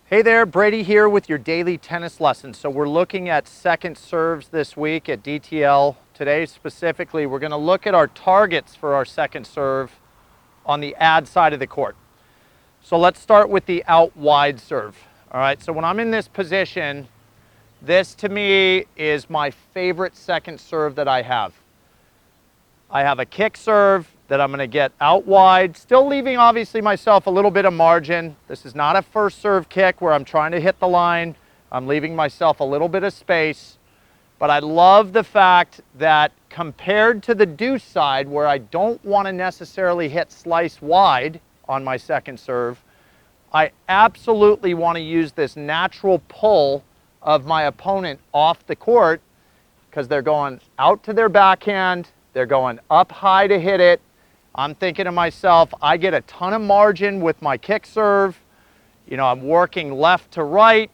Hey there, Brady here with your daily tennis lesson. So we're looking at second serves this week at DTL. Today specifically, we're going to look at our targets for our second serve on the ad side of the court. So let's start with the out wide serve. All right, so when I'm in this position, this to me is my favorite second serve that I have. I have a kick serve that I'm going to get out wide, still leaving obviously myself a little bit of margin. This is not a first serve kick where I'm trying to hit the line. I'm leaving myself a little bit of space. But I love the fact that compared to the deuce side where I don't want to necessarily hit slice wide on my second serve, I absolutely want to use this natural pull of my opponent off the court because they're going out to their backhand, they're going up high to hit it. I'm thinking to myself, I get a ton of margin with my kick serve. You know, I'm working left to right,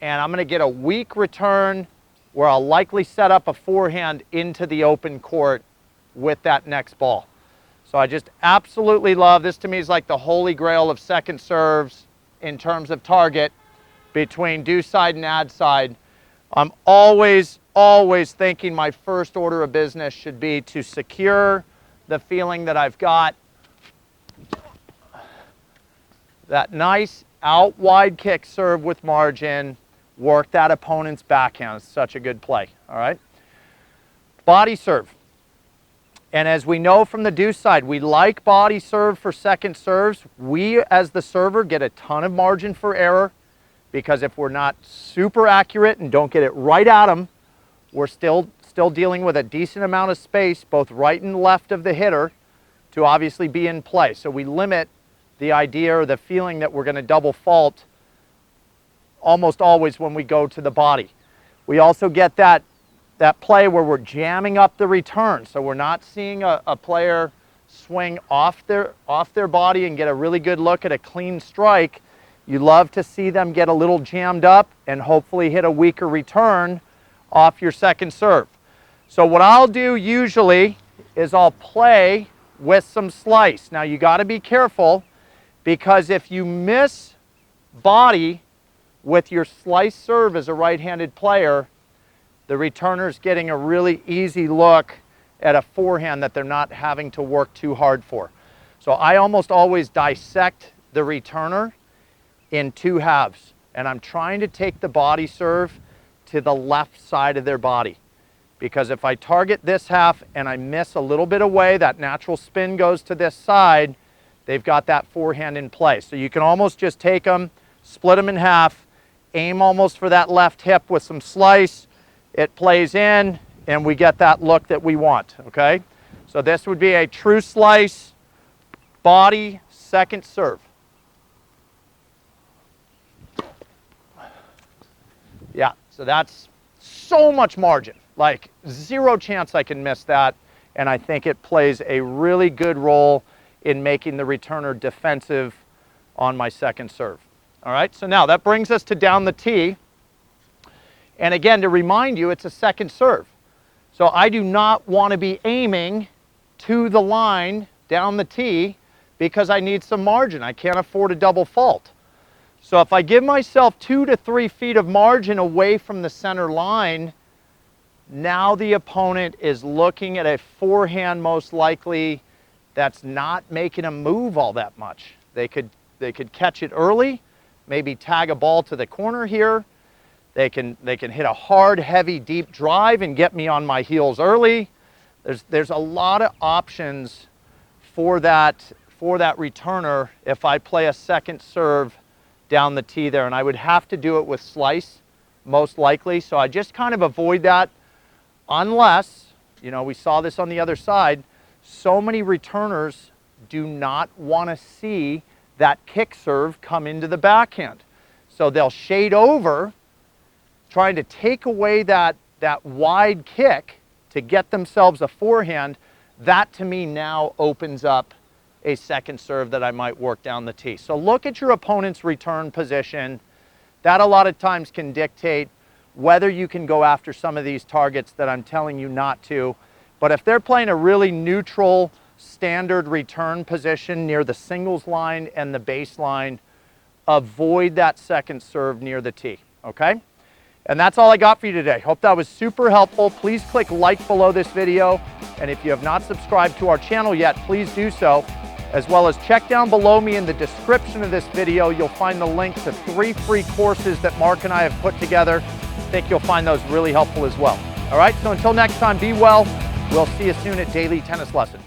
and I'm going to get a weak return where I'll likely set up a forehand into the open court with that next ball. So I just absolutely love this. To me is like the holy grail of second serves in terms of target between deuce side and ad side. I'm always thinking my first order of business should be to secure the feeling that I've got that nice out wide kick serve with margin, work that opponent's backhand. It's such a good play, all right? Body serve. And as we know from the deuce side, we like body serve for second serves. We, as the server, get a ton of margin for error because if we're not super accurate and don't get it right at them, we're still dealing with a decent amount of space, both right and left of the hitter, to obviously be in play. So we limit the idea or the feeling that we're going to double fault almost always when we go to the body. We also get that play where we're jamming up the return. So we're not seeing a player swing off their body and get a really good look at a clean strike. You love to see them get a little jammed up and hopefully hit a weaker return off your second serve. So what I'll do usually is I'll play with some slice. Now you got to be careful because if you miss body with your slice serve as a right-handed player, the returner's getting a really easy look at a forehand that they're not having to work too hard for. So I almost always dissect the returner in two halves, and I'm trying to take the body serve to the left side of their body. Because if I target this half and I miss a little bit away, that natural spin goes to this side, they've got that forehand in play. So you can almost just take them, split them in half, aim almost for that left hip with some slice, it plays in, and we get that look that we want, okay? So this would be a true slice, body, second serve. Yeah, so that's so much margin, like zero chance I can miss that, and I think it plays a really good role in making the returner defensive on my second serve. All right, so now that brings us to down the tee, and again, to remind you, it's a second serve. So I do not want to be aiming to the line down the tee because I need some margin. I can't afford a double fault. So if I give myself 2 to 3 feet of margin away from the center line, now the opponent is looking at a forehand most likely that's not making a move all that much. They could catch it early, maybe tag a ball to the corner here. They can hit a hard, heavy, deep drive and get me on my heels early. There's a lot of options for that returner if I play a second serve down the tee there, and I would have to do it with slice most likely. So I just kind of avoid that unless, you know, we saw this on the other side, so many returners do not want to see that kick serve come into the backhand. So they'll shade over, trying to take away that wide kick to get themselves a forehand. That to me now opens up a second serve that I might work down the tee. So look at your opponent's return position. That a lot of times can dictate whether you can go after some of these targets that I'm telling you not to. But if they're playing a really neutral, standard return position near the singles line and the baseline, avoid that second serve near the tee, okay? And that's all I got for you today. Hope that was super helpful. Please click like below this video. And if you have not subscribed to our channel yet, please do so. As well as check down below me in the description of this video. You'll find the link to 3 free courses that Mark and I have put together. I think you'll find those really helpful as well. All right, so until next time, be well. We'll see you soon at Daily Tennis Lesson.